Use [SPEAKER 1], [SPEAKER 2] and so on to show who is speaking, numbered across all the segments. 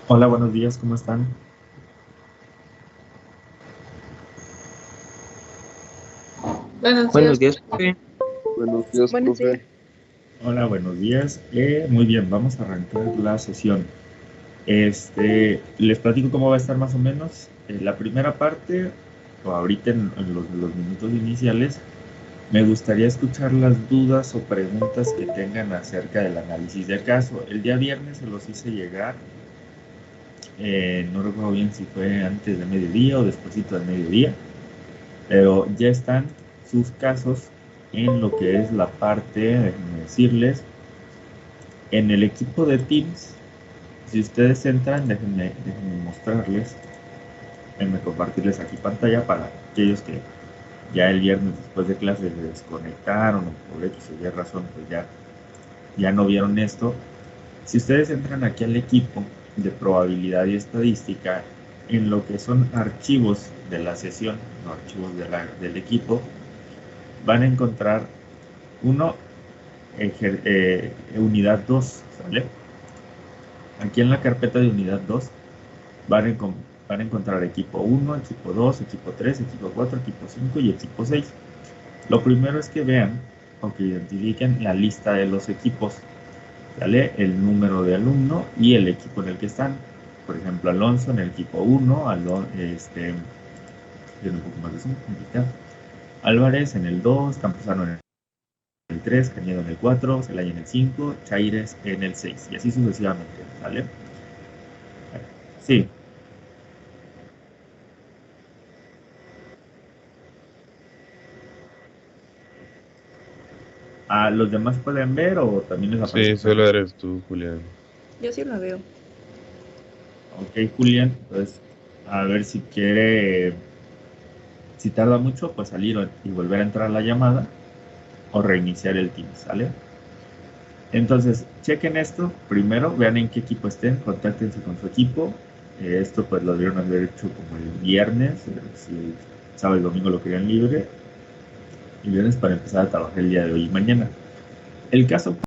[SPEAKER 1] Hola, buenos días, ¿cómo están?
[SPEAKER 2] Buenos
[SPEAKER 3] Buenos
[SPEAKER 2] días.
[SPEAKER 3] días, profe.
[SPEAKER 4] Buenos días,
[SPEAKER 2] Buenos días.
[SPEAKER 4] profe.
[SPEAKER 1] Hola, buenos días. Muy bien, vamos a arrancar la sesión. Les platico cómo va a estar más o menos. La primera parte, o ahorita en los minutos iniciales, me gustaría escuchar las dudas o preguntas que tengan acerca del análisis de caso. El día viernes se los hice llegar. No recuerdo bien si fue antes de mediodía o despuesito de mediodía, pero ya están sus casos en lo que es la parte, déjenme decirles, en el equipo de Teams. Si ustedes entran, déjenme mostrarles, déjenme compartirles aquí pantalla para aquellos que ya el viernes después de clase se desconectaron o por X o Y razón, pues ya no vieron esto. Si ustedes entran aquí al equipo de probabilidad y estadística, en lo que son archivos de la sesión, no archivos del equipo, van a encontrar uno, unidad 2, ¿sale? Aquí en la carpeta de unidad 2 van a, van a encontrar equipo 1, equipo 2, equipo 3, equipo 4, equipo 5 y equipo 6. Lo primero es que vean o que identifiquen la lista de los equipos, ¿sale? El número de alumno y el equipo en el que están. Por ejemplo, Alonso en el equipo 1, un poco más de zoom, Álvarez en el 2, Campuzano en el 3, Cañedo en el 4, Celaya en el 5, Chaires en el 6 y así sucesivamente, ¿vale? Sí. ¿A los demás pueden ver o también les aparece
[SPEAKER 4] Sí,
[SPEAKER 1] un café?
[SPEAKER 4] solo eres tú, Julián.
[SPEAKER 2] Yo sí la veo.
[SPEAKER 1] Ok, Julián, pues a ver si quiere, si tarda mucho, pues salir y volver a entrar a la llamada o reiniciar el Teams, ¿sale? Entonces, chequen esto, primero, vean en qué equipo estén, contáctense con su equipo. Esto pues lo debieron haber hecho como el viernes, si el sábado y domingo lo querían libre, y viernes para empezar a trabajar el día de hoy y mañana. El caso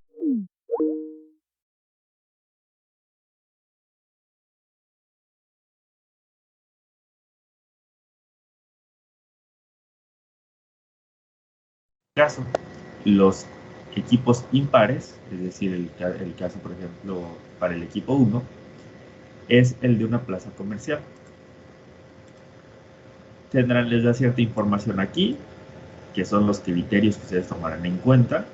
[SPEAKER 1] caso, los equipos impares, es decir, el caso, por ejemplo, para el equipo 1, es el de una plaza comercial. Les da cierta información aquí, que son los criterios que ustedes tomarán en cuenta,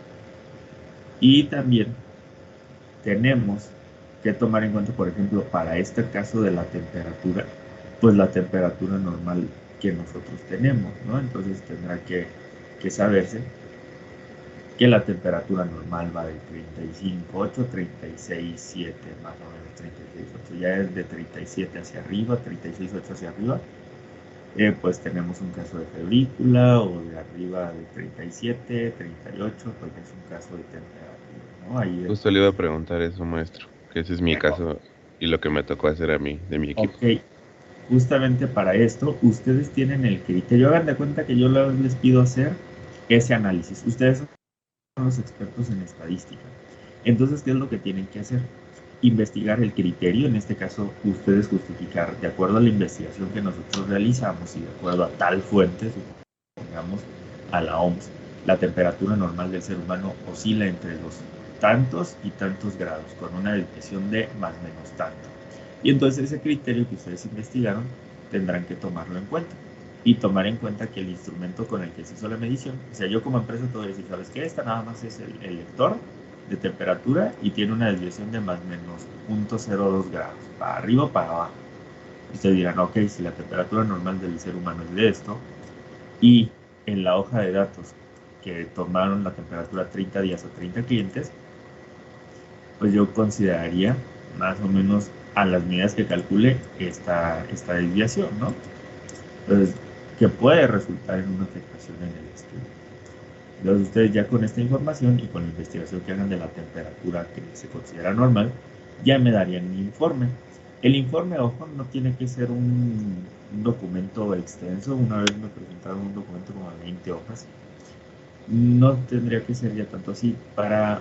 [SPEAKER 1] y también tenemos que tomar en cuenta, por ejemplo, para este caso de la temperatura, pues la temperatura normal que nosotros tenemos, ¿no? Entonces tendrá que saberse que la temperatura normal va de 35,8 a 36,7, más o menos 36,8. Ya es de 37 hacia arriba, 36,8 hacia arriba, pues tenemos un caso de febrícula, o de arriba de 37, 38, pues es un caso de temperatura, ¿no? Ahí
[SPEAKER 4] Justo le iba a preguntar eso, maestro, que ese es mi caso y lo que me tocó hacer a mí, de mi equipo.
[SPEAKER 1] ok, justamente para esto, ustedes tienen el criterio. Hagan de cuenta que yo les pido hacer ese análisis. Ustedes son los expertos en estadística. Entonces, ¿qué es lo que tienen que hacer? Investigar el criterio, en este caso, ustedes justificar, de acuerdo a la investigación que nosotros realizamos y de acuerdo a tal fuente, supongamos a la OMS, la temperatura normal del ser humano oscila entre los tantos y tantos grados, con una desviación de más o menos tanto. Y entonces ese criterio que ustedes investigaron tendrán que tomarlo en cuenta y tomar en cuenta que el instrumento con el que se hizo la medición, o sea, yo como empresa te voy a decir, ¿sabes qué? Esta nada más es el lector de temperatura y tiene una desviación de más o menos 0.02 grados, para arriba o para abajo. Y ustedes dirán, ok, si la temperatura normal del ser humano es de esto, y en la hoja de datos que tomaron la temperatura 30 días a 30 clientes, pues yo consideraría más o menos a las medidas que calcule esta desviación, ¿no? Entonces, que puede resultar en una afectación en el estudio. Entonces, ustedes ya con esta información y con la investigación que hagan de la temperatura que se considera normal, ya me darían un informe. El informe, ojo, no tiene que ser un documento extenso. Una vez me presentaron un documento como de 20 hojas. No tendría que ser ya tanto así. Para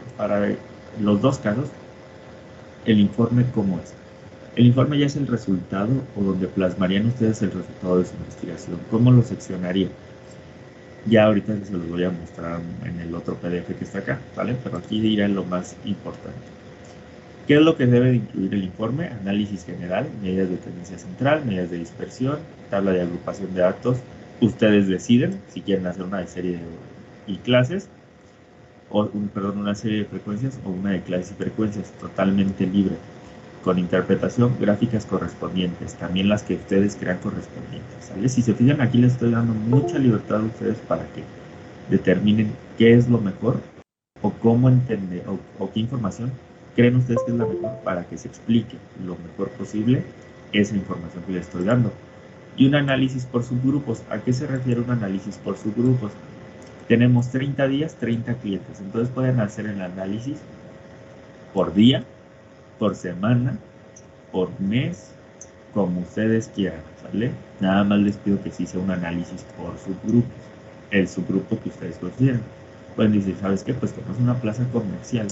[SPEAKER 1] los dos casos, el informe, ¿cómo es? El informe ya es el resultado o donde plasmarían ustedes el resultado de su investigación. ¿Cómo lo seccionaría? Ya ahorita se los voy a mostrar en el otro PDF que está acá, ¿vale? Pero aquí diré lo más importante. ¿Qué es lo que debe de incluir el informe? Análisis general, medidas de tendencia central, medidas de dispersión, tabla de agrupación de datos. Ustedes deciden si quieren hacer una de serie y clases, o una serie de frecuencias o una de clases y frecuencias, totalmente libre, con interpretación, gráficas correspondientes, también las que ustedes crean correspondientes, ¿sale? Si se fijan, aquí les estoy dando mucha libertad a ustedes para que determinen qué es lo mejor o cómo entender o qué información creen ustedes que es la mejor para que se explique lo mejor posible esa información que les estoy dando. Y un análisis por subgrupos. ¿A qué se refiere un análisis por subgrupos? Tenemos 30 días, 30 clientes. Entonces pueden hacer el análisis por día, por semana, por mes, como ustedes quieran, ¿sale? Nada más les pido que sí sea un análisis por subgrupos, el subgrupo que ustedes consideren. Pueden decir, ¿sabes qué? Pues como es una plaza comercial,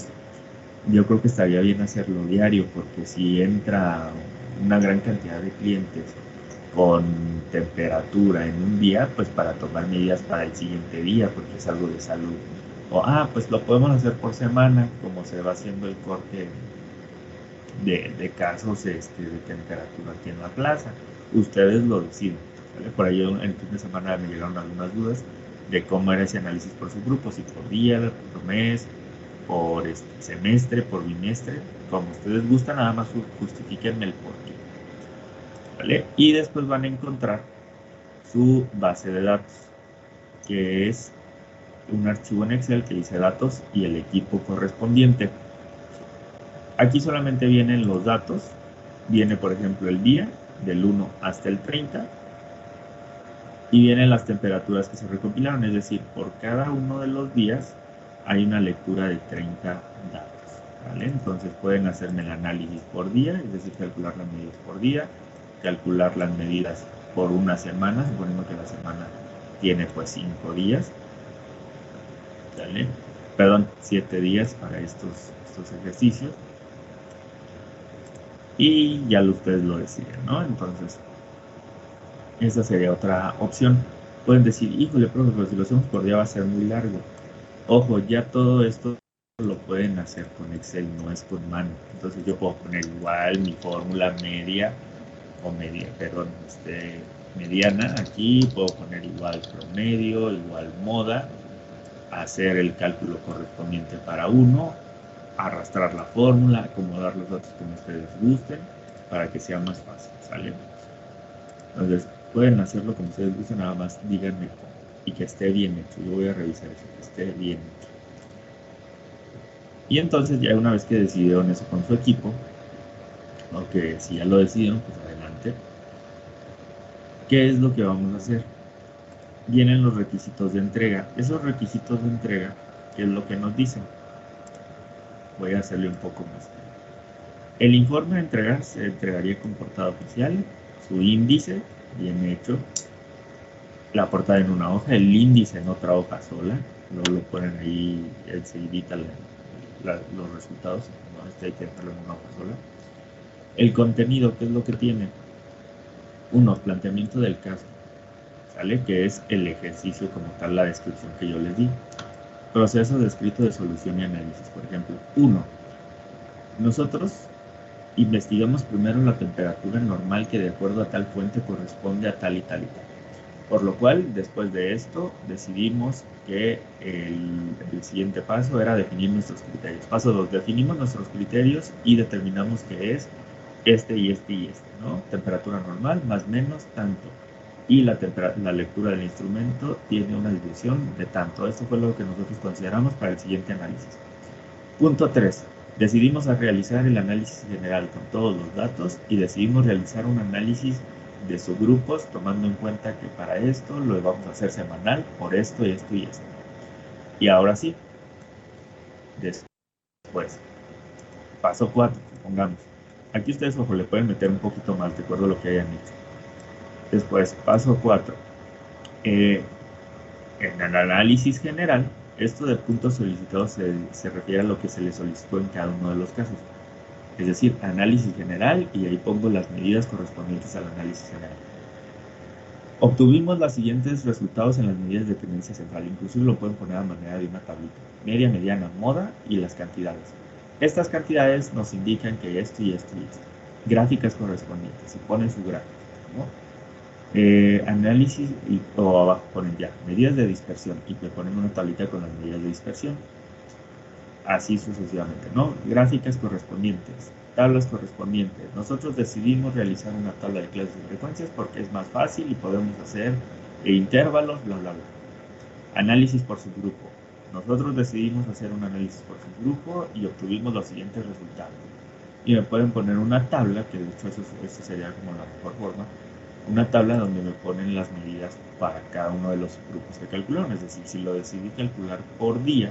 [SPEAKER 1] yo creo que estaría bien hacerlo diario, porque si entra una gran cantidad de clientes con temperatura en un día, pues para tomar medidas para el siguiente día, porque es algo de salud. O, pues lo podemos hacer por semana, como se va haciendo el corte de casos de temperatura aquí en la plaza. Ustedes lo deciden, ¿vale? Por ahí en el fin de semana me llegaron algunas dudas de cómo era ese análisis por subgrupos, si por día, por mes, por semestre, por bimestre, como ustedes gustan, nada más justifíquenme el porqué, ¿vale? Y después van a encontrar su base de datos, que es un archivo en Excel que dice datos y el equipo correspondiente. Aquí solamente vienen los datos, viene por ejemplo el día, del 1 hasta el 30, y vienen las temperaturas que se recopilaron, es decir, por cada uno de los días hay una lectura de 30 datos, ¿vale? Entonces pueden hacerme el análisis por día, es decir, calcular las medidas por día, calcular las medidas por una semana, suponiendo que la semana tiene pues 5 días, ¿vale? Perdón, 7 días para estos ejercicios. Y ya ustedes lo deciden, ¿no? Entonces, esa sería otra opción. Pueden decir, híjole, profe, pero si lo hacemos por día va a ser muy largo. Ojo, ya todo esto lo pueden hacer con Excel, no es con mano. Entonces yo puedo poner igual mi fórmula media, mediana aquí, puedo poner igual promedio, igual moda, hacer el cálculo correspondiente para uno, arrastrar la fórmula, acomodar los datos como ustedes gusten, para que sea más fácil, ¿sale? Entonces, pueden hacerlo como ustedes gusten, nada más díganme cómo, y que esté bien hecho. Yo voy a revisar eso, que esté bien hecho. Y entonces, ya una vez que decidieron eso con su equipo, o que si ya lo decidieron, pues adelante. ¿Qué es lo que vamos a hacer? Vienen los requisitos de entrega. Esos requisitos de entrega, ¿qué es lo que nos dicen? Voy a hacerle un poco más. El informe de entregar se entregaría con portada oficial, su índice, bien hecho, la portada en una hoja, el índice en otra hoja sola, luego lo ponen ahí, enseguida los resultados, ¿no? Hay que dejarlo en una hoja sola. El contenido, ¿qué es lo que tiene? Uno, planteamiento del caso, ¿sale? Que es el ejercicio como tal, la descripción que yo les di. Proceso descrito de solución y análisis, por ejemplo. 1. Nosotros investigamos primero la temperatura normal que de acuerdo a tal fuente corresponde a tal y tal y tal. Por lo cual, después de esto, decidimos que el siguiente paso era definir nuestros criterios. Paso 2, definimos nuestros criterios y determinamos que es este y este y este, ¿no? Temperatura normal, más menos, tanto. Y la lectura del instrumento tiene una desviación de tanto. Esto fue lo que nosotros consideramos para el siguiente análisis. Punto 3. Decidimos realizar el análisis general con todos los datos y decidimos realizar un análisis de subgrupos tomando en cuenta que para esto lo vamos a hacer semanal por esto y esto y esto. Y ahora sí, después, paso 4, supongamos. Aquí ustedes, ojo, le pueden meter un poquito más de acuerdo a lo que hayan hecho. Después, paso 4. En el análisis general, esto de puntos solicitados se refiere a lo que se le solicitó en cada uno de los casos. Es decir, análisis general, y ahí pongo las medidas correspondientes al análisis general. Obtuvimos los siguientes resultados en las medidas de tendencia central. Inclusive lo pueden poner a manera de una tablita. Media, mediana, moda y las cantidades. Estas cantidades nos indican que esto y esto y esto. Gráficas correspondientes. Se ponen su gráfica, ¿no? Análisis o abajo ponen ya medidas de dispersión y le ponen una tablita con las medidas de dispersión. Así sucesivamente, ¿no? Gráficas correspondientes, tablas correspondientes. Nosotros decidimos realizar una tabla de clases y frecuencias porque es más fácil y podemos hacer intervalos, bla, bla, bla. Análisis por subgrupo. Nosotros decidimos hacer un análisis por subgrupo y obtuvimos los siguientes resultados. Y me pueden poner una tabla, que de hecho eso sería como la mejor forma, una tabla donde me ponen las medidas para cada uno de los grupos que calcularon. Es decir, si lo decidí calcular por día,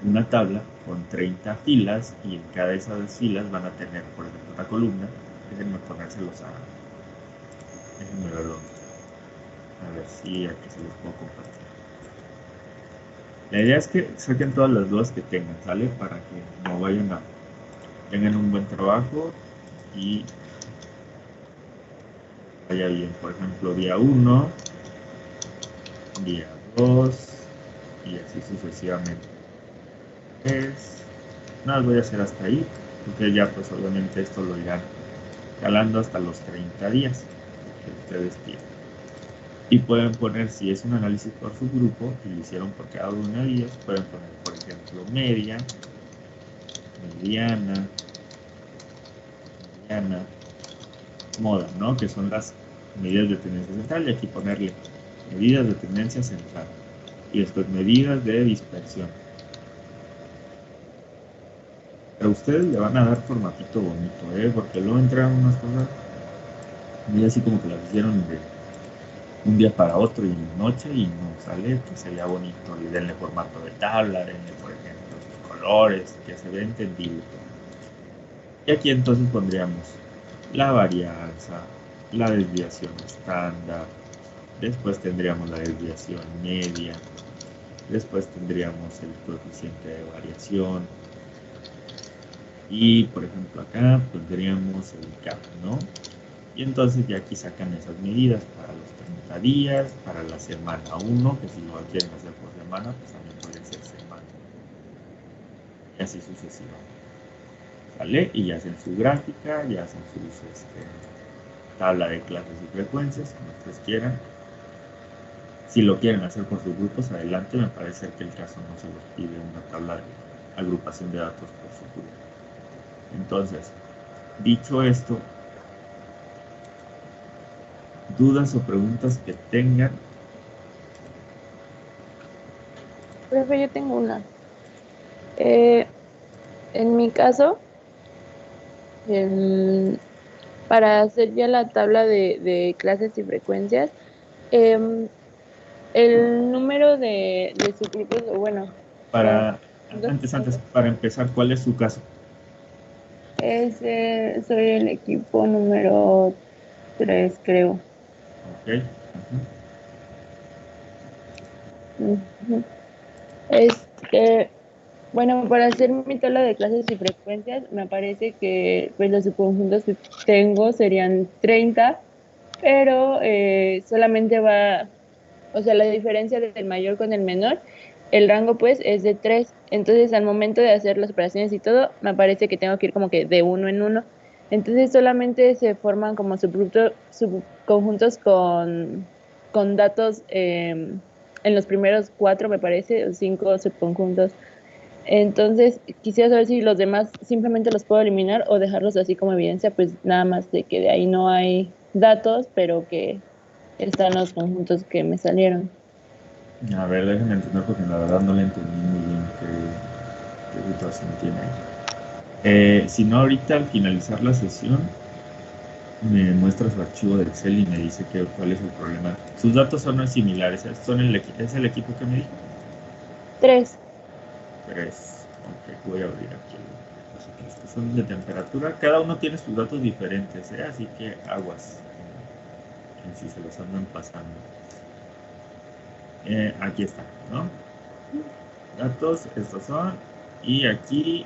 [SPEAKER 1] una tabla con 30 filas y en cada de esas filas van a tener, por ejemplo, una columna. Déjenme ponérselos déjenme verlo. A ver si aquí se los puedo compartir. La idea es que saquen todas las dudas que tengan, ¿sale? Para que no vayan a... tengan un buen trabajo y vaya bien. Por ejemplo, día 1, día 2 y así sucesivamente. Nada, voy a hacer hasta ahí, porque ya pues obviamente esto lo irán calando hasta los 30 días que ustedes tienen. Y pueden poner, si es un análisis por subgrupo, y lo hicieron por cada uno de ellos, pueden poner, por ejemplo, media, mediana, moda, ¿no? Que son las medidas de tendencia central, y aquí ponerle medidas de tendencia central. Y después medidas de dispersión. Pero ustedes le van a dar formatito bonito, porque luego entran unas cosas muy así como que las hicieron de un día para otro y en noche y no sale, que sería bonito. Y denle formato de tabla, denle, por ejemplo, sus colores, que se vea entendible. Y aquí entonces pondríamos la varianza, la desviación estándar, después tendríamos la desviación media, después tendríamos el coeficiente de variación, y por ejemplo acá tendríamos el CAP, ¿no? Y entonces ya aquí sacan esas medidas para los 30 días, para la semana 1, que si lo quieren hacer por semana, pues también puede ser semana. Y así sucesivamente. ¿Sale? Y ya hacen su gráfica, ya hacen su tabla de clases y frecuencias, como ustedes quieran. Si lo quieren hacer por sus grupos, adelante. Me parece que el caso no se los pide una tabla de agrupación de datos por su grupo. Entonces, dicho esto, dudas o preguntas que tengan.
[SPEAKER 2] Profe, yo tengo una. En mi caso, para hacer ya la tabla de clases y frecuencias, em, el número de subgrupos, o bueno, los
[SPEAKER 1] Antes, para empezar, ¿cuál es su caso?
[SPEAKER 2] soy el equipo número 3, creo.
[SPEAKER 1] Ok.
[SPEAKER 2] Ujú. Este, bueno, para hacer mi tabla de clases y frecuencias, me parece que pues, los subconjuntos que tengo serían 30, pero solamente va, o sea, la diferencia del mayor con el menor, el rango pues es de 3. Entonces, al momento de hacer las operaciones y todo, me parece que tengo que ir como que de uno en uno. Entonces, solamente se forman como subconjuntos con datos en los primeros 4, me parece, o 5 subconjuntos. Entonces, quisiera saber si los demás simplemente los puedo eliminar o dejarlos así como evidencia, pues nada más de que de ahí no hay datos, pero que están los conjuntos que me salieron.
[SPEAKER 1] A ver, déjenme entender porque la verdad no le entendí muy bien qué situación tiene ahí. Si no, ahorita al finalizar la sesión me muestra su archivo de Excel y me dice cuál es el problema. Sus datos son similares, ¿es el equipo que me dijo?
[SPEAKER 2] 3.
[SPEAKER 1] 3. Ok, voy a abrir aquí los otros que son de temperatura. Cada uno tiene sus datos diferentes, así que aguas en si se los andan pasando. Aquí está, ¿no? Datos, estos son. Y aquí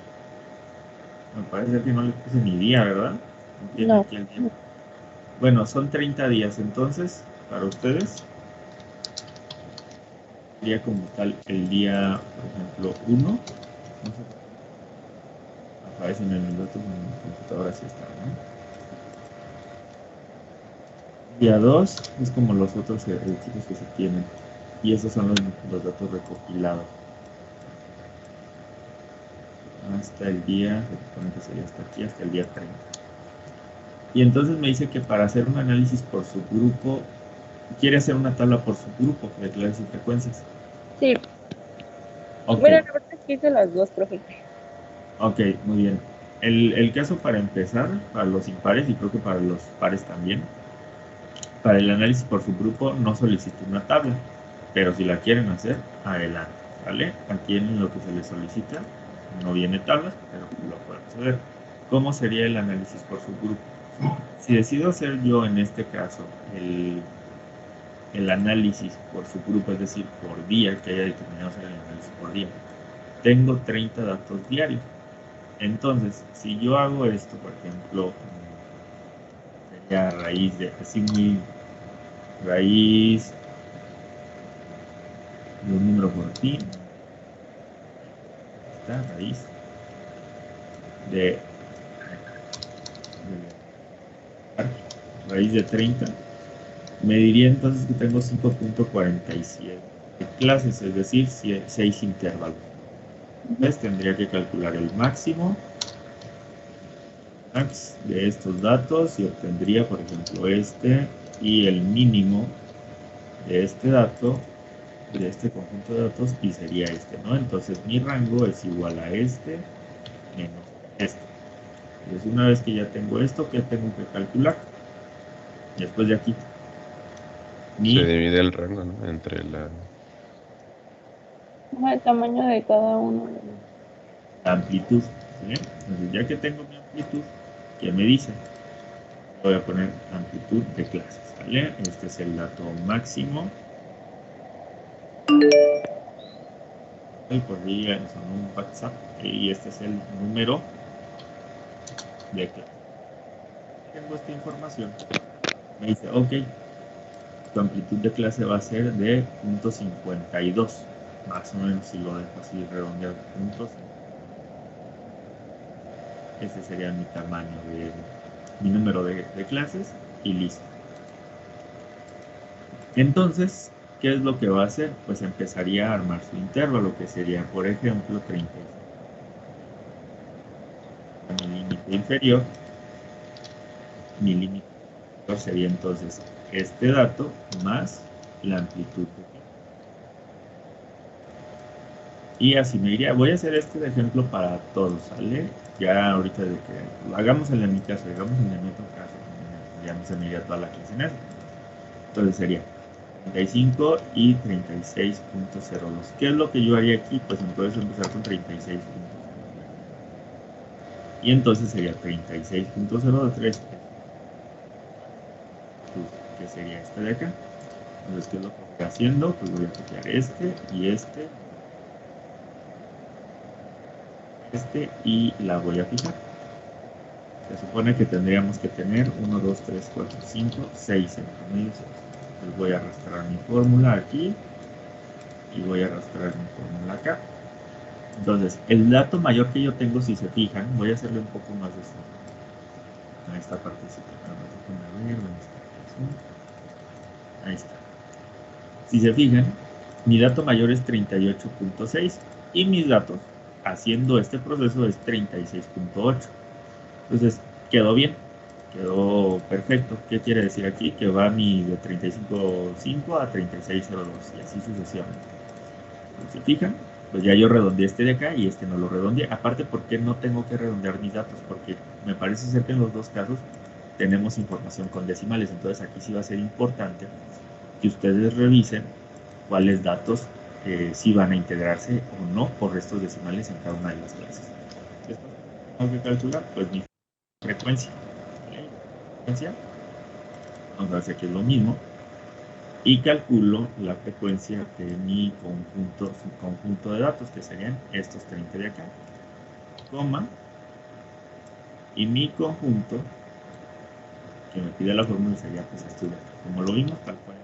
[SPEAKER 1] Me parece que no le puse ni día, ¿verdad? No tiene
[SPEAKER 2] No.
[SPEAKER 1] aquí el día. Bueno, son 30 días entonces, para ustedes. Sería como tal el día, por ejemplo, 1. No sé, aparecen en el dato en mi computadora, sí está, ¿no? Día 2 es como los otros ejercicios que se tienen. Y esos son los datos recopilados. Hasta el día, se supone que sería hasta aquí, hasta el día 30. Y entonces me dice que para hacer un análisis por subgrupo, quiere hacer una tabla por subgrupo de clases y frecuencias.
[SPEAKER 2] Sí.
[SPEAKER 1] Ok,
[SPEAKER 2] Bueno, la verdad es que hice las dos, profe.
[SPEAKER 1] ok, muy bien. El caso para empezar, para los impares y creo que para los pares también, para el análisis por subgrupo no solicito una tabla, pero si la quieren hacer, adelante, ¿vale? Aquí en lo que se les solicita no viene tablas, pero lo podemos ver. ¿Cómo sería el análisis por subgrupo? Si decido hacer yo en este caso el análisis por subgrupo, es decir, por día, que haya determinado hacer el análisis por día, tengo 30 datos diarios. Entonces, si yo hago esto, por ejemplo, sería raíz de, así muy, raíz de un número por fin, esta raíz de, raíz de 30, me diría entonces que tengo 5.47 clases, es decir, 6 intervalos. Entonces tendría que calcular el máximo max de estos datos y obtendría, por ejemplo, este y el mínimo de este dato, de este conjunto de datos, y sería este, ¿no? Entonces mi rango es igual a este menos este. Entonces una vez que ya tengo esto, ¿qué tengo que calcular? Después de aquí,
[SPEAKER 4] Se
[SPEAKER 1] mi
[SPEAKER 4] divide el rango, ¿no? Entre la...
[SPEAKER 2] Ajá, el tamaño de cada uno de los.
[SPEAKER 1] amplitud, ¿sí? Entonces ya que tengo mi amplitud, ¿qué me dice? Voy a poner amplitud de clases, ¿vale? Este es el dato máximo. Por día son un WhatsApp y este es el número de clase. Tengo esta información. Me dice, ok, tu amplitud de clase va a ser de 0.52, más o menos si lo dejo así redondeado, puntos. Ese sería mi tamaño de mi número de clases y listo. Entonces, ¿qué es lo que va a hacer? Pues empezaría a armar su intervalo, que sería, por ejemplo, 30. Mi límite inferior, mi límite inferior sería entonces este dato más la amplitud de clase. Y así me iría. Voy a hacer este de ejemplo para todos, ¿sale? Ya ahorita de que hagamos el de mi caso, hagamos el de mi otro caso, ya no se me iría toda la clase en eso. Entonces sería 35 y 36.02. ¿Qué es lo que yo haría aquí? Pues entonces empezar con 36. Y entonces sería 36.03, que sería este de acá. Entonces, ¿qué es lo que estoy haciendo? Pues voy a copiar este y este y la voy a fijar. Se supone que tendríamos que tener 1, 2, 3, 4, 5, 6 en promedio. Entonces voy a arrastrar mi fórmula aquí y voy a arrastrar mi fórmula acá. Entonces, el dato mayor que yo tengo, si se fijan, voy a hacerle un poco más de zoom a esta partecita. Ahí está. Si se fijan, mi dato mayor es 38.6 y mis datos, haciendo este proceso, es 36.8. Entonces, quedó bien, quedó perfecto. ¿Qué quiere decir aquí? Que va mi de 35.5 a 36.02 y así sucesivamente. Si se fijan, pues ya yo redondeé este de acá y este no lo redondeé. Aparte, ¿por qué no tengo que redondear mis datos? Porque me parece ser que en los dos casos tenemos información con decimales. Entonces aquí sí va a ser importante que ustedes revisen cuáles datos sí van a integrarse o no por restos decimales en cada una de las clases. Después tengo que calcular pues mi frecuencia. ¿Vale? Frecuencia, vamos a hacer que es lo mismo. Y calculo la frecuencia de mi conjunto, subconjunto de datos, que serían estos 30 de acá, coma, Y mi conjunto que me pide la fórmula sería pues esto de acá, como lo vimos tal cual.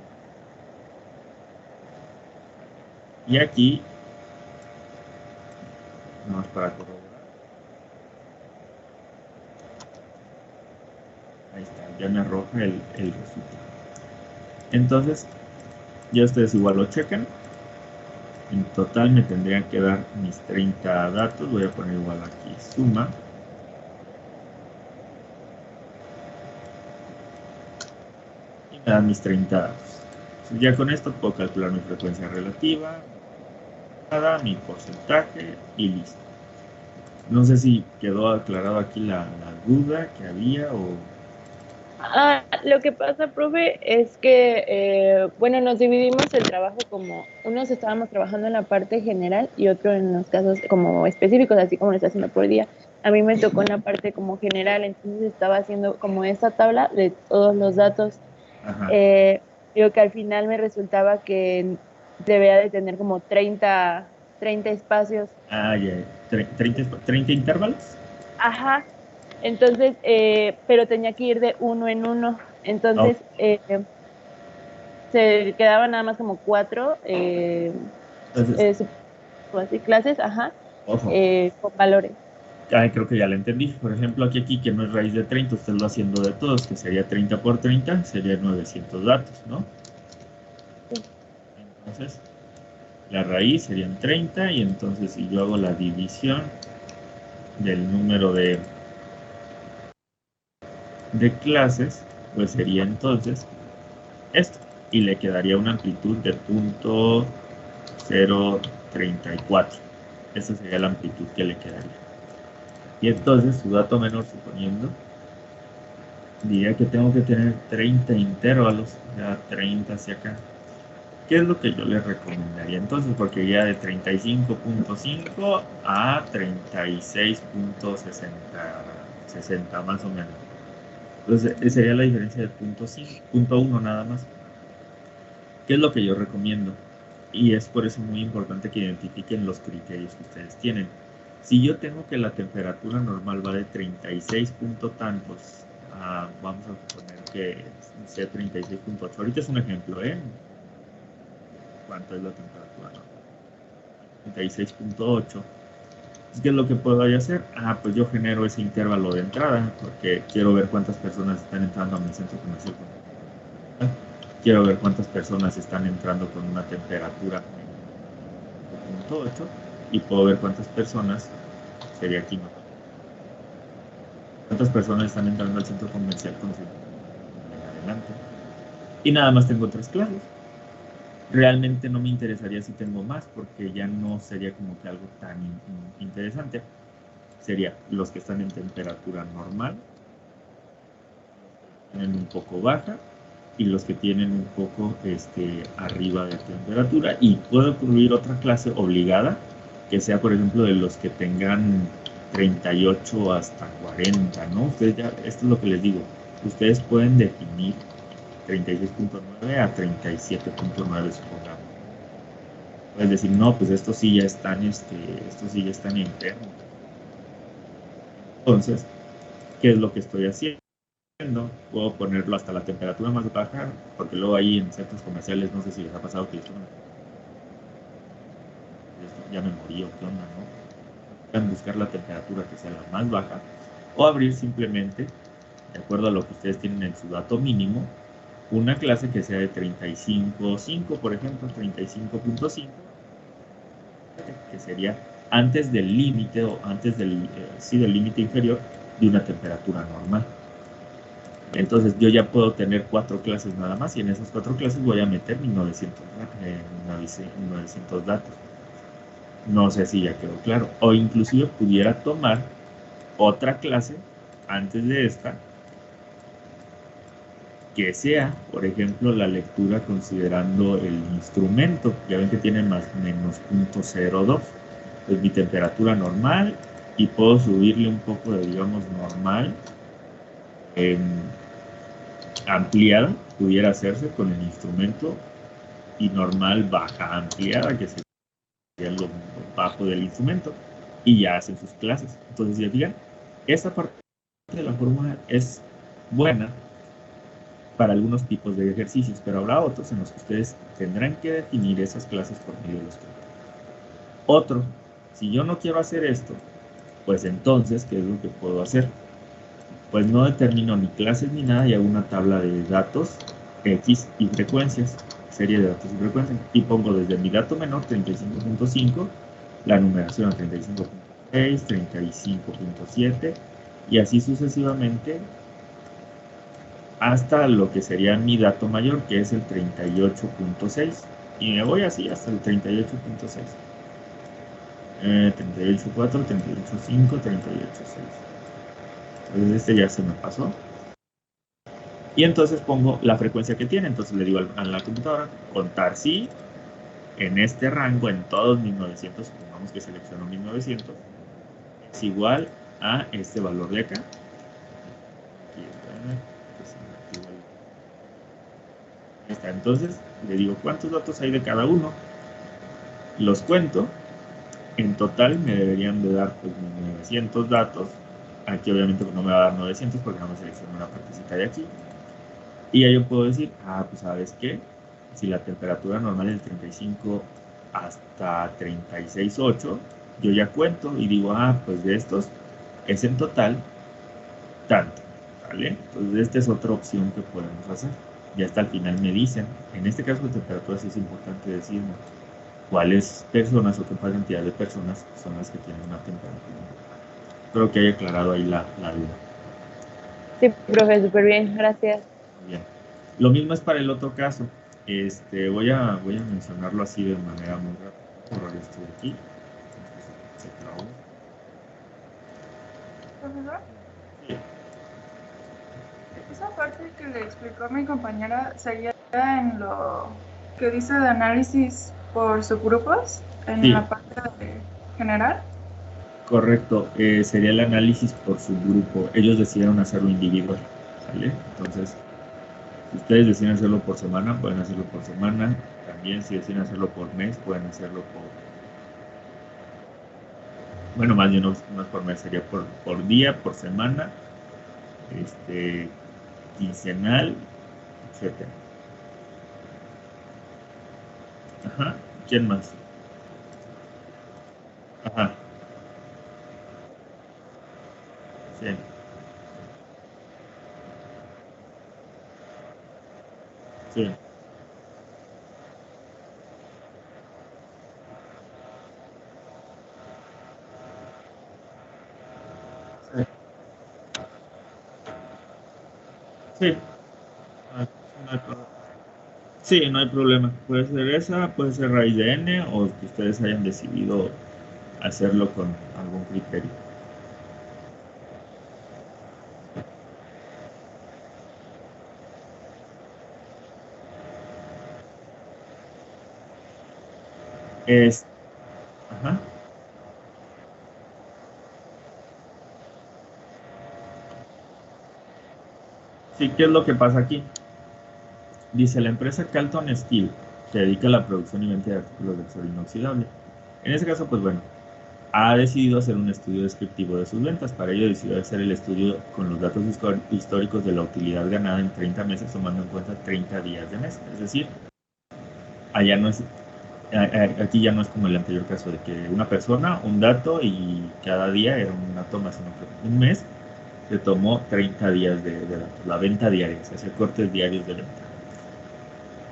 [SPEAKER 1] Y aquí, no es para corroborar. Ahí está, ya me arroja el resultado. Entonces, ya ustedes igual lo chequen. En total me tendrían que dar mis 30 datos. Voy a poner igual aquí suma. Y me dan mis 30 datos. Entonces, ya con esto puedo calcular mi frecuencia relativa, mi porcentaje y listo. No sé si quedó aclarado aquí la duda que había o...
[SPEAKER 2] Lo que pasa, profe, es que, bueno, nos dividimos el trabajo como, unos estábamos trabajando en la parte general y otro en los casos como específicos, así como lo está haciendo por día. A mí me tocó en la parte como general, entonces estaba haciendo como esa tabla de todos los datos.
[SPEAKER 1] Ajá.
[SPEAKER 2] Digo que al final me resultaba que debía de tener como 30 espacios.
[SPEAKER 1] Ya. 30 intervalos.
[SPEAKER 2] Ajá. Entonces, pero tenía que ir de uno en uno.
[SPEAKER 1] Oh,
[SPEAKER 2] Entonces, se quedaban nada más como cuatro
[SPEAKER 1] entonces,
[SPEAKER 2] o así, clases, ajá,
[SPEAKER 1] ojo.
[SPEAKER 2] con valores.
[SPEAKER 1] Creo que ya lo entendí. Por ejemplo, aquí que no es raíz de 30, usted lo haciendo de todos, que sería 30 por 30, sería 900 datos, ¿no?
[SPEAKER 2] Sí.
[SPEAKER 1] Entonces, la raíz serían 30 y entonces si yo hago la división del número de clases, pues sería entonces esto. Y le quedaría una amplitud de 0.034. Esa sería la amplitud que le quedaría. Y entonces su dato menor, suponiendo, diría que tengo que tener 30 intervalos, ya 30 hacia acá. ¿Qué es lo que yo les recomendaría entonces? Porque ya de 35.5 a 36.60 más o menos. Entonces, esa sería la diferencia de punto 1 nada más. ¿Qué es lo que yo recomiendo? Y es por eso muy importante que identifiquen los criterios que ustedes tienen. Si yo tengo que la temperatura normal va de 36 punto tantos a, vamos a poner que sea 36.8. Ahorita es un ejemplo, ¿eh? ¿Cuánto es la temperatura normal? 36.8. ¿Qué es lo que puedo hacer? Pues yo genero ese intervalo de entrada porque quiero ver cuántas personas están entrando a mi centro comercial. Quiero ver cuántas personas están entrando con una temperatura 0.8 y puedo ver cuántas personas, sería aquí, ¿no? Cuántas personas están entrando al centro comercial con su en adelante. Y nada más tengo 3 clases. Realmente no me interesaría si tengo más porque ya no sería como que algo tan interesante. Sería los que están en temperatura normal, tienen un poco baja y los que tienen un poco arriba de temperatura, y puede ocurrir otra clase obligada que sea, por ejemplo, de los que tengan 38 hasta 40, ¿no? Ustedes ya, esto es lo que les digo, ustedes pueden definir 36.9 a 37.9, supongamos. Puedes decir, no, pues estos sí ya están, estos sí ya están enfermos. Entonces, ¿qué es lo que estoy haciendo? Puedo ponerlo hasta la temperatura más baja, porque luego ahí en centros comerciales, no sé si les ha pasado que ya me morí o qué onda, ¿no? Pueden buscar la temperatura que sea la más baja o abrir simplemente, de acuerdo a lo que ustedes tienen en su dato mínimo, una clase que sea de 35.5, por ejemplo, 35.5, que sería antes del límite o antes del límite inferior de una temperatura normal. Entonces yo ya puedo tener 4 clases nada más y en esas 4 clases voy a meter mis 900 datos. No sé si ya quedó claro. O inclusive pudiera tomar otra clase antes de esta que sea, por ejemplo, la lectura considerando el instrumento. Ya ven que tiene más menos 0.02. Pues mi temperatura normal y puedo subirle un poco de, digamos, normal. Ampliada pudiera hacerse con el instrumento y normal baja ampliada, que sería lo bajo del instrumento, y ya hacen sus clases. Entonces ya digan, esa parte la fórmula es buena para algunos tipos de ejercicios, pero habrá otros en los que ustedes tendrán que definir esas clases por medio de los cálculos. Otro, si yo no quiero hacer esto, pues entonces, ¿qué es lo que puedo hacer? Pues no determino ni clases ni nada y hago una tabla de datos X y frecuencias, serie de datos y frecuencias, y pongo desde mi dato menor 35.5, la numeración a 35.6, 35.7 y así sucesivamente hasta lo que sería mi dato mayor, que es el 38.6, y me voy así hasta el 38.6. 38.4, 38.5, 38.6. Entonces este ya se me pasó. Y entonces pongo la frecuencia que tiene. Entonces le digo a la computadora, contar sí, en este rango, en todos 1900, supongamos que selecciono 1900, es igual a este valor de acá. Aquí está. Entonces le digo cuántos datos hay de cada uno. Los cuento. En total me deberían de dar pues 900 datos. Aquí obviamente no me va a dar 900 porque no me selecciono una partecita de aquí. Y ya yo puedo decir, pues ¿sabes qué? Si la temperatura normal es de 35 hasta 36.8, yo ya cuento y digo, pues de estos es en total tanto, ¿vale? Entonces esta es otra opción que podemos hacer. Y hasta el final me dicen, en este caso de temperatura sí es importante decirme cuáles personas o qué cantidad de personas son las que tienen una temperatura. Espero que haya aclarado ahí la duda.
[SPEAKER 2] Sí, profe, súper bien, gracias.
[SPEAKER 1] Muy bien. Lo mismo es para el otro caso. Voy a mencionarlo así de manera muy rápida. Por esto de aquí. Se trabó.
[SPEAKER 3] ¿Profesor?
[SPEAKER 1] Sí.
[SPEAKER 3] Esa parte que le explicó a mi compañera sería en lo que dice de análisis por subgrupos, en
[SPEAKER 1] Sí.
[SPEAKER 3] la parte general.
[SPEAKER 1] Correcto, sería el análisis por subgrupo. Ellos decidieron hacerlo individual, ¿sale? Entonces, si ustedes deciden hacerlo por semana, pueden hacerlo por semana. También si deciden hacerlo por mes, pueden hacerlo bueno, más bien no es por mes, sería por día, por semana, quincenal, etcétera. Ajá, ¿quién más? Ajá, sí. Sí. Sí. No hay problema. Sí, no hay problema. Puede ser esa, puede ser raíz de n o que ustedes hayan decidido hacerlo con algún criterio. Ajá. Sí, ¿qué es lo que pasa aquí? Dice, la empresa Calton Steel se dedica a la producción y venta de artículos de acero inoxidable. En este caso, pues bueno, ha decidido hacer un estudio descriptivo de sus ventas. Para ello decidió hacer el estudio con los datos históricos de la utilidad ganada en 30 meses, tomando en cuenta 30 días de mes. Es decir, allá no es, aquí ya no es como el anterior caso de que una persona, un dato y cada día era una toma, sino que un mes se tomó 30 días de datos, la venta diaria, se hace cortes diarios de venta.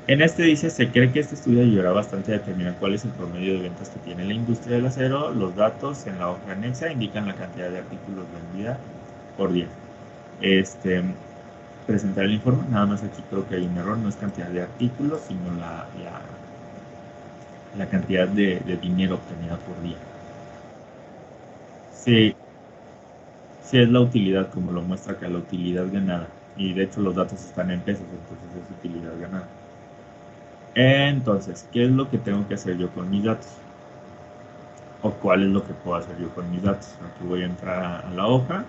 [SPEAKER 1] En este dice, se cree que este estudio ayudará bastante a determinar cuál es el promedio de ventas que tiene la industria del acero. Los datos en la hoja anexa indican la cantidad de artículos vendida por día. Presentar el informe, nada más aquí creo que hay un error, no es cantidad de artículos, sino la cantidad de dinero obtenida por día. Sí, sí es la utilidad, como lo muestra acá, la utilidad ganada. Y de hecho los datos están en pesos, entonces es utilidad ganada. Entonces, ¿qué es lo que tengo que hacer yo con mis datos? ¿O cuál es lo que puedo hacer yo con mis datos? Aquí voy a entrar a la hoja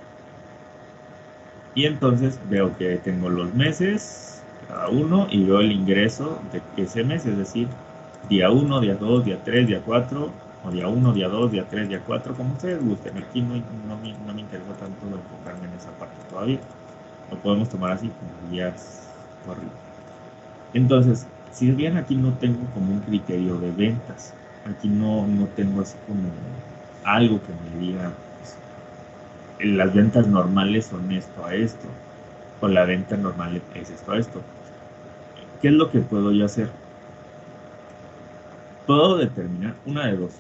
[SPEAKER 1] y entonces veo que tengo los meses, cada uno, y veo el ingreso de ese mes, es decir, día 1, día 2, día 3, día 4, o día 1, día 2, día 3, día 4, como ustedes gusten. Aquí no me interesa tanto enfocarme en esa parte todavía. Lo podemos tomar así como días corridos. Entonces, si bien aquí no tengo como un criterio de ventas, aquí no tengo así como algo que me diga, pues, las ventas normales son esto a esto, o la venta normal es esto a esto. ¿Qué es lo que puedo yo hacer? Puedo determinar una de dos.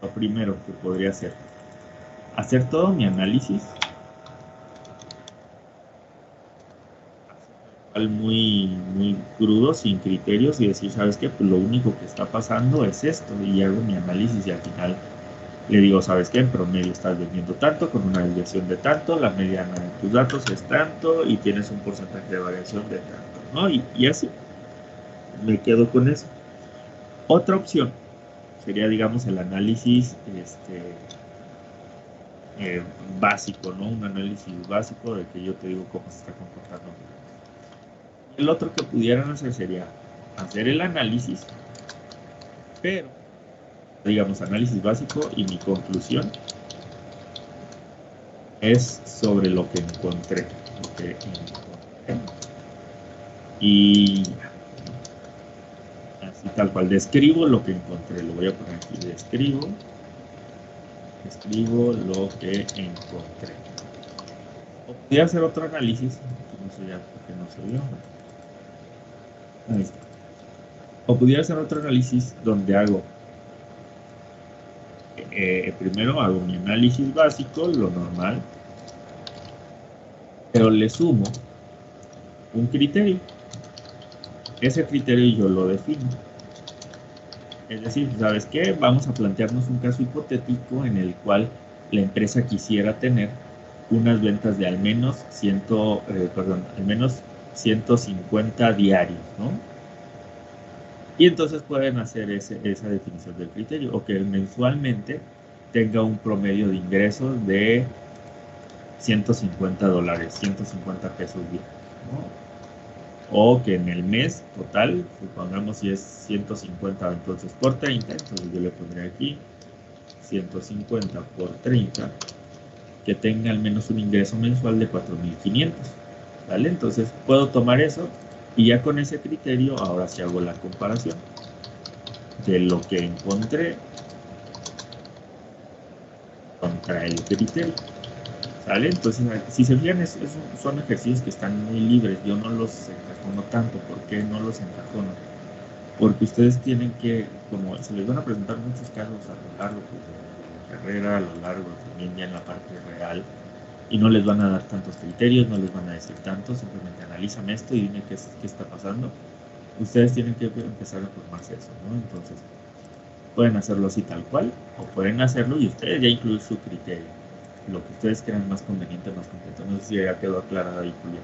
[SPEAKER 1] Lo primero que podría hacer todo mi análisis muy crudo, sin criterios y decir, ¿sabes qué? Pues lo único que está pasando es esto y hago mi análisis y al final le digo, ¿sabes qué? En promedio estás vendiendo tanto con una desviación de tanto, la mediana de tus datos es tanto y tienes un porcentaje de variación de tanto, ¿no? Y así me quedo con eso. Otra opción sería, digamos, el análisis básico, ¿no? Un análisis básico de que yo te digo cómo se está comportando. El otro que pudieran hacer sería hacer el análisis, pero, digamos, análisis básico y mi conclusión es sobre lo que encontré. Y así tal cual, describo lo que encontré. Lo voy a poner aquí, describo lo que encontré. O podría hacer otro análisis, no sé ya porque no se vio. Ahí está. O pudiera hacer otro análisis donde hago, primero hago mi análisis básico, lo normal, pero le sumo un criterio. Ese criterio yo lo defino. Es decir, ¿sabes qué? Vamos a plantearnos un caso hipotético en el cual la empresa quisiera tener unas ventas de al menos 150 diarios, ¿no? Y entonces pueden hacer esa definición del criterio, o que mensualmente tenga un promedio de ingresos de $150, 150 pesos diarios, ¿no? O que en el mes total, supongamos si es 150, entonces por 30, entonces yo le pondré aquí 150 por 30, que tenga al menos un ingreso mensual de 4,500, ¿vale? Entonces puedo tomar eso y ya con ese criterio ahora sí hago la comparación de lo que encontré contra el criterio, ¿sale? Entonces, si se fijan, son ejercicios que están muy libres, yo no los encajono tanto. ¿Por qué no los encajono? Porque ustedes tienen que, como se les van a presentar muchos casos a lo largo de la carrera, a lo largo también ya en la parte real, y no les van a dar tantos criterios, no les van a decir tanto, simplemente analízame esto y dime qué está pasando. Ustedes tienen que empezar a formarse eso, ¿no? Entonces, pueden hacerlo así tal cual, o pueden hacerlo y ustedes ya incluir su criterio, lo que ustedes crean más conveniente, más completo. No sé si ya quedó aclarado ahí, Julia.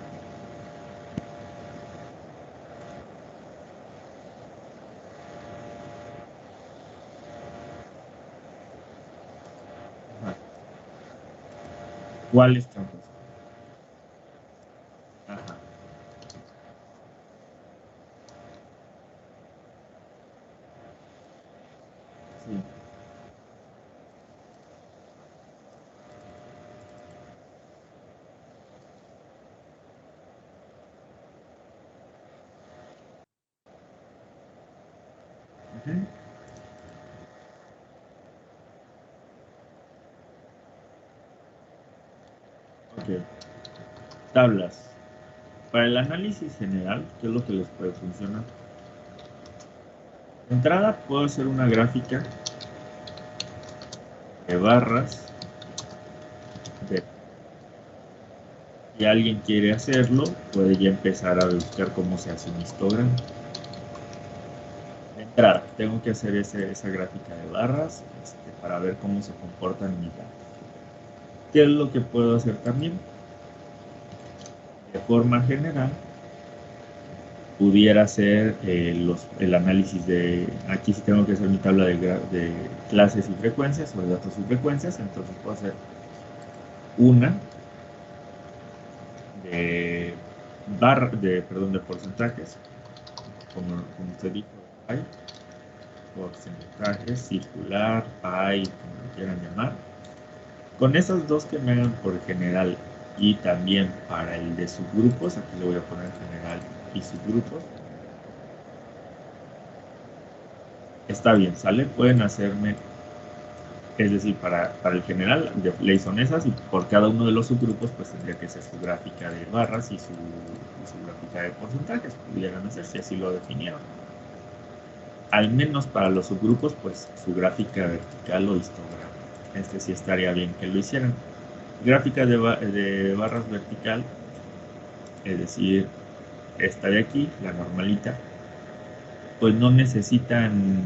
[SPEAKER 1] ¿Cuáles trampas? Ajá. Sí. Uh-huh. Ok. Tablas. Para el análisis general, ¿qué es lo que les puede funcionar? De entrada, puedo hacer una gráfica de barras. Si alguien quiere hacerlo, puede ya empezar a buscar cómo se hace un histograma. De entrada, tengo que hacer esa gráfica de barras para ver cómo se comportan mis datos. ¿Qué es lo que puedo hacer también? De forma general, pudiera hacer el análisis de, aquí sí tengo que hacer mi tabla de clases y frecuencias, o de datos y frecuencias, entonces puedo hacer una de porcentajes, como usted dijo, porcentaje, circular, pie, como lo quieran llamar. Con esas dos que me hagan por general y también para el de subgrupos, aquí le voy a poner general y subgrupos. Está bien, ¿sale? Pueden hacerme, es decir, para el general de ley son esas, y por cada uno de los subgrupos pues tendría que ser su gráfica de barras y su gráfica de porcentajes, pudieran hacer si así lo definieron. Al menos para los subgrupos pues su gráfica vertical o histograma. Este sí estaría bien que lo hicieran. Gráfica de barras vertical, es decir, esta de aquí, la normalita, pues no necesitan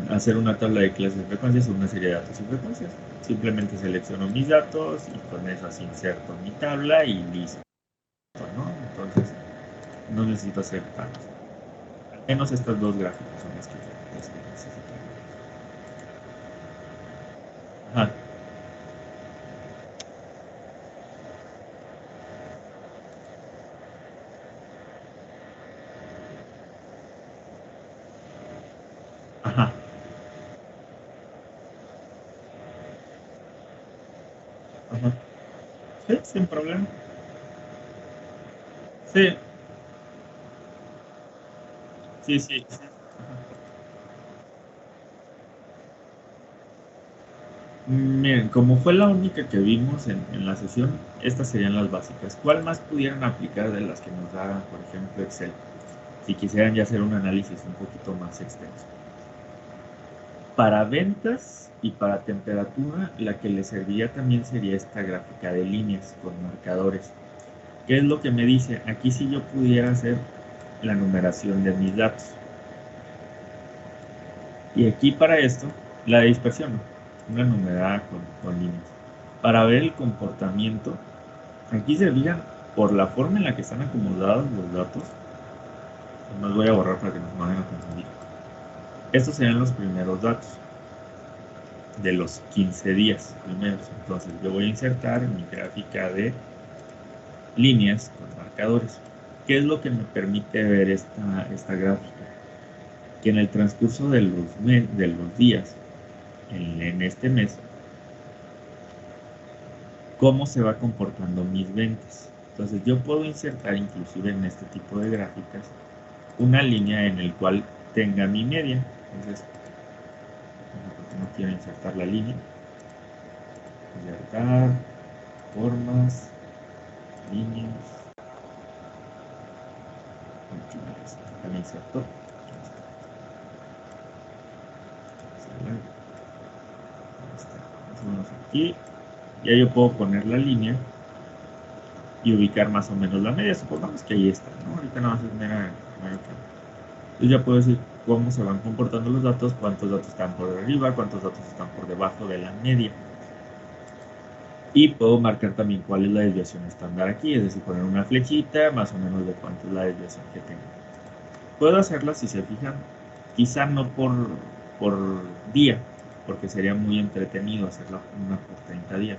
[SPEAKER 1] hacer una tabla de clases de frecuencias o una serie de datos y frecuencias. Simplemente selecciono mis datos y con esas inserto mi tabla y listo, ¿no? Entonces, no necesito hacer tanto. Al menos estas dos gráficas son las que necesito. Ajá. Ajá. Ajá. Sí, sin problema. Sí, sí, sí. Sí. Miren, como fue la única que vimos en la sesión, estas serían las básicas. ¿Cuál más pudieran aplicar de las que nos da, por ejemplo, Excel? Si quisieran ya hacer un análisis un poquito más extenso. Para ventas y para temperatura, la que les serviría también sería esta gráfica de líneas con marcadores. ¿Qué es lo que me dice? Aquí si yo pudiera hacer la numeración de mis datos. Y aquí para esto, la dispersión, una numerada con líneas. Para ver el comportamiento, aquí se fijan por la forma en la que están acomodados los datos. No los voy a borrar para que no se vayan a confundir. Estos serían los primeros datos de los 15 días primeros. Entonces yo voy a insertar en mi gráfica de líneas con marcadores. ¿Qué es lo que me permite ver esta gráfica? Que en el transcurso de los días, en este mes, cómo se va comportando mis ventas. Entonces yo puedo insertar inclusive en este tipo de gráficas una línea en el cual tenga mi media. Entonces, no quiero insertar la línea. Insertar, formas, líneas. También inserto. Aquí ya yo puedo poner la línea y ubicar más o menos la media. Supongamos que ahí está, ¿no? Ahorita nada más es mera. Entonces ya puedo decir cómo se van comportando los datos, cuántos datos están por arriba, cuántos datos están por debajo de la media. Y puedo marcar también cuál es la desviación estándar aquí, es decir, poner una flechita más o menos de cuánto es la desviación que tengo. Puedo hacerla, si se fijan, quizá no por día, porque sería muy entretenido hacerla una por 30 días.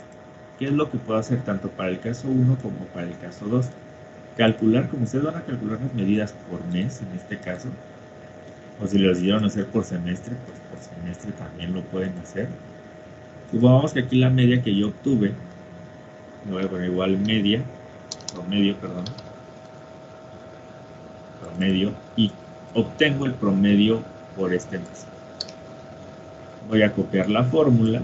[SPEAKER 1] ¿Qué es lo que puedo hacer tanto para el caso 1 como para el caso 2? Calcular, como ustedes van a calcular las medidas por mes, en este caso, o si lo decidieron hacer por semestre, pues por semestre también lo pueden hacer. Supongamos que aquí la media que yo obtuve, le voy a poner igual promedio, y obtengo el promedio por este mes. Voy a copiar la fórmula,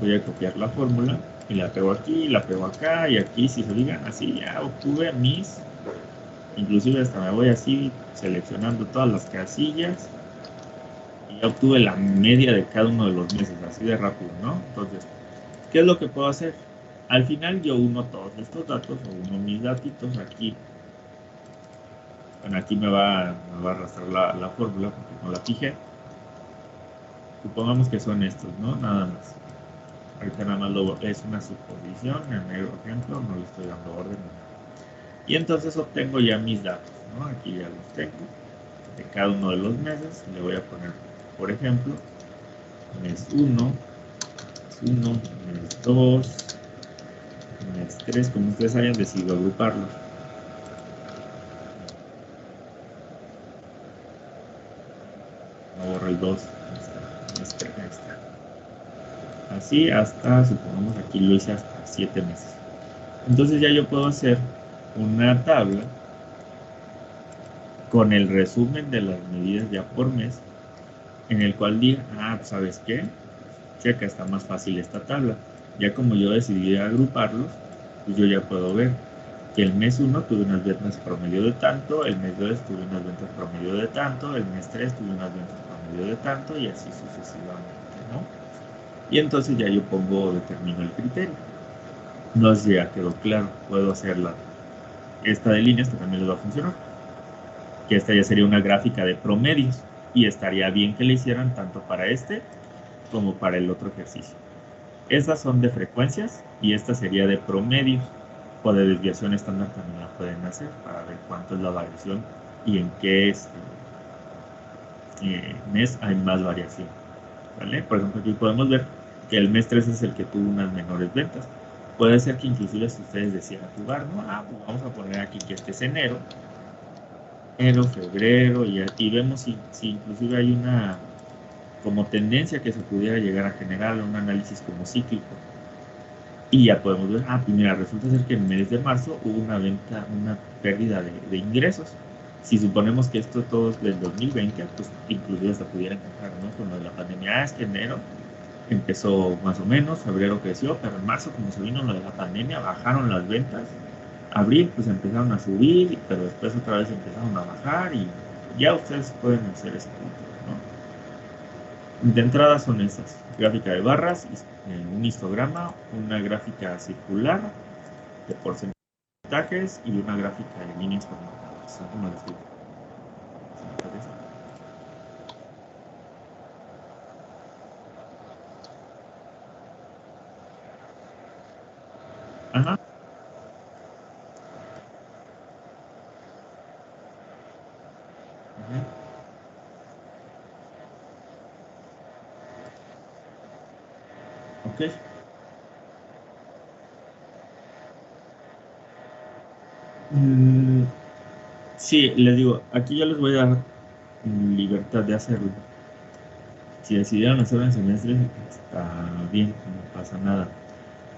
[SPEAKER 1] voy a copiar la fórmula y la pego aquí, la pego acá y aquí, si se fijan, así ya obtuve mis, inclusive hasta me voy así seleccionando todas las casillas y ya obtuve la media de cada uno de los meses, así de rápido, ¿no? Entonces, ¿qué es lo que puedo hacer? Al final yo uno todos estos datos o uno mis datitos aquí. Bueno, aquí me va a arrastrar la fórmula porque no la fijé. Supongamos que son estos, ¿no? Nada más. Ahorita nada más es una suposición, en el ejemplo no le estoy dando orden. Y entonces obtengo ya mis datos, ¿no? Aquí ya los tengo. De cada uno de los meses le voy a poner, por ejemplo, mes 1, mes 2, mes 3, como ustedes hayan decidido agruparlo. No borro el 2. Así hasta, supongamos aquí lo hice hasta 7 meses. Entonces ya yo puedo hacer una tabla con el resumen de las medidas ya por mes, en el cual diga, pues ¿sabes qué? Checa, está más fácil esta tabla. Ya como yo decidí agruparlos, pues yo ya puedo ver que el mes 1 tuve unas ventas promedio de tanto, el mes 2 tuve unas ventas promedio de tanto, el mes 3 tuve unas ventas promedio de tanto, y así sucesivamente, ¿no? Y entonces ya yo determino el criterio. No sé si ya quedó claro, puedo hacerla. Esta de líneas que también les va a funcionar, que esta ya sería una gráfica de promedios, y estaría bien que le hicieran tanto para este como para el otro ejercicio. Estas son de frecuencias y esta sería de promedios, o de desviación estándar también la pueden hacer para ver cuánto es la variación y en qué mes hay más variación, ¿vale? Por ejemplo, aquí podemos ver que el mes 3 es el que tuvo unas menores ventas. Puede ser que inclusive si ustedes decían jugar, ¿no? Pues vamos a poner aquí que este es enero, febrero, y vemos si inclusive hay una como tendencia que se pudiera llegar a generar un análisis como cíclico. Y ya podemos ver, pues mira, resulta ser que en el mes de marzo hubo una pérdida de ingresos. Si suponemos que esto todo es del 2020, pues inclusive hasta pudiera encajar, ¿no? Con lo de la pandemia. Es que enero empezó más o menos, febrero creció, pero en marzo, como se vino lo de la pandemia, bajaron las ventas. Abril, pues empezaron a subir, pero después otra vez empezaron a bajar, y ya ustedes pueden hacer ese punto, ¿no? De entrada son estas: gráfica de barras, un histograma, una gráfica circular de porcentajes y una gráfica de líneas por marcadores. Son como las que Ajá. Ok. Sí, les digo, aquí ya les voy a dar libertad de hacerlo. Si decidieron hacerlo en semestre, está bien, no pasa nada.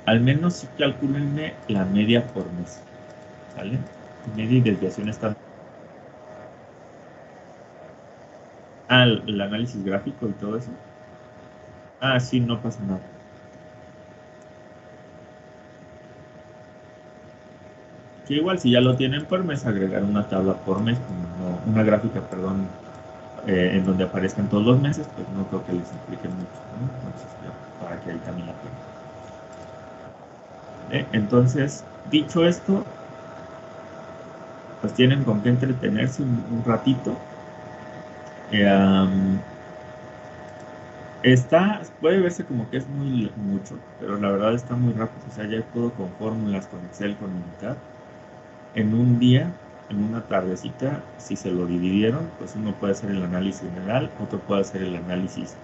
[SPEAKER 1] Al menos sí calcúlenme la media por mes, ¿vale? Media y desviación está. El análisis gráfico y todo eso. Sí, no pasa nada. Que igual si ya lo tienen por mes, agregar una tabla por mes, una gráfica, perdón, en donde aparezcan todos los meses, pues no creo que les implique mucho, ¿no? Entonces, para que ahí también la tengan. Entonces, dicho esto, pues tienen con qué entretenerse un ratito. Puede verse como que es mucho, pero la verdad está muy rápido. O sea, ya todo con fórmulas, con Excel, con Unicat. En un día, en una tardecita, si se lo dividieron, pues uno puede hacer el análisis general, otro puede hacer el análisis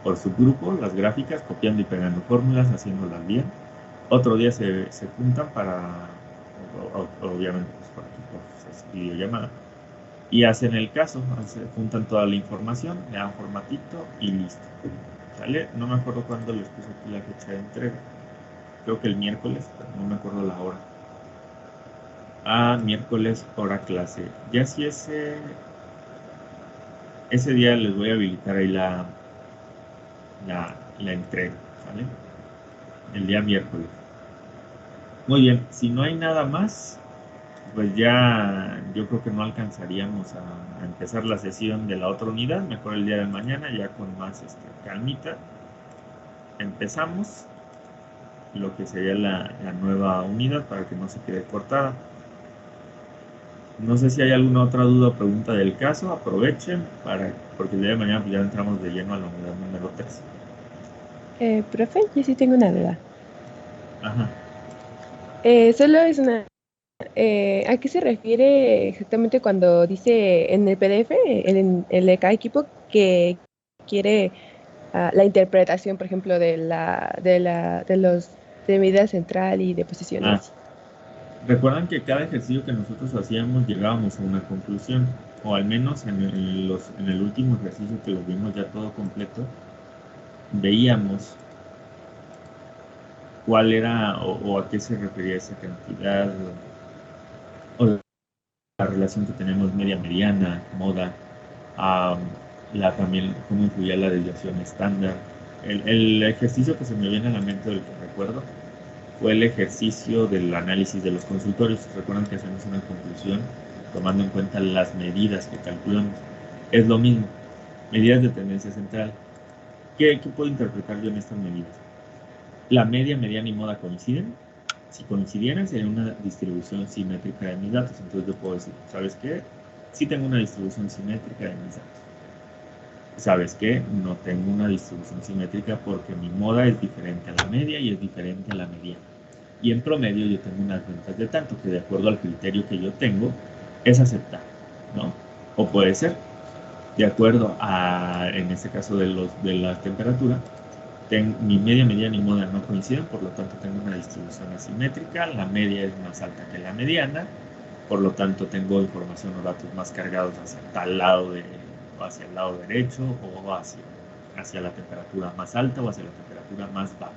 [SPEAKER 1] por subgrupo, las gráficas, copiando y pegando fórmulas, haciéndolas bien. Otro día se juntan obviamente, pues por aquí, por videollamada, y hacen el caso, juntan toda la información, le dan formatito y listo. ¿Sale? No me acuerdo cuándo les puse aquí la fecha de entrega. Creo que el miércoles, pero no me acuerdo la hora. Miércoles, hora clase. Ya si ese día les voy a habilitar ahí la entrega, ¿vale? El día miércoles. Muy bien, si no hay nada más, pues ya yo creo que no alcanzaríamos a empezar la sesión de la otra unidad. Mejor el día de mañana, ya con más calmita. Empezamos lo que sería la nueva unidad para que no se quede cortada. No sé si hay alguna otra duda o pregunta del caso. Aprovechen porque el día de mañana ya entramos de lleno a la unidad número 3.
[SPEAKER 5] Profe, yo sí tengo una duda.
[SPEAKER 1] Ajá.
[SPEAKER 5] Solo es una... ¿a qué se refiere exactamente cuando dice en el PDF, el de cada equipo, que quiere la interpretación, por ejemplo, de medida central y de posiciones?
[SPEAKER 1] Recuerdan que cada ejercicio que nosotros hacíamos llegábamos a una conclusión, o al menos en el último ejercicio que lo vimos ya todo completo, veíamos cuál era o a qué se refería esa cantidad, o la relación que tenemos media-mediana, moda, también cómo influía la desviación estándar. El ejercicio que se me viene a la mente del que recuerdo fue el ejercicio del análisis de los consultorios. Recuerdan que hacemos una conclusión tomando en cuenta las medidas que calculamos. Es lo mismo, medidas de tendencia central. ¿Qué puedo interpretar yo en estas medidas? La media, mediana y moda coinciden. Si coincidieran, sería una distribución simétrica de mis datos. Entonces yo puedo decir, ¿sabes qué? Sí tengo una distribución simétrica de mis datos. ¿Sabes qué? No tengo una distribución simétrica porque mi moda es diferente a la media y es diferente a la mediana. Y en promedio yo tengo unas ventas de tanto que de acuerdo al criterio que yo tengo es aceptable, ¿no? O puede ser, de acuerdo a, en este caso de la temperatura, mi media, mediana y moda no coinciden, por lo tanto tengo una distribución asimétrica, la media es más alta que la mediana, por lo tanto tengo información o datos más cargados hacia tal lado hacia el lado derecho o hacia la temperatura más alta o hacia la temperatura más baja.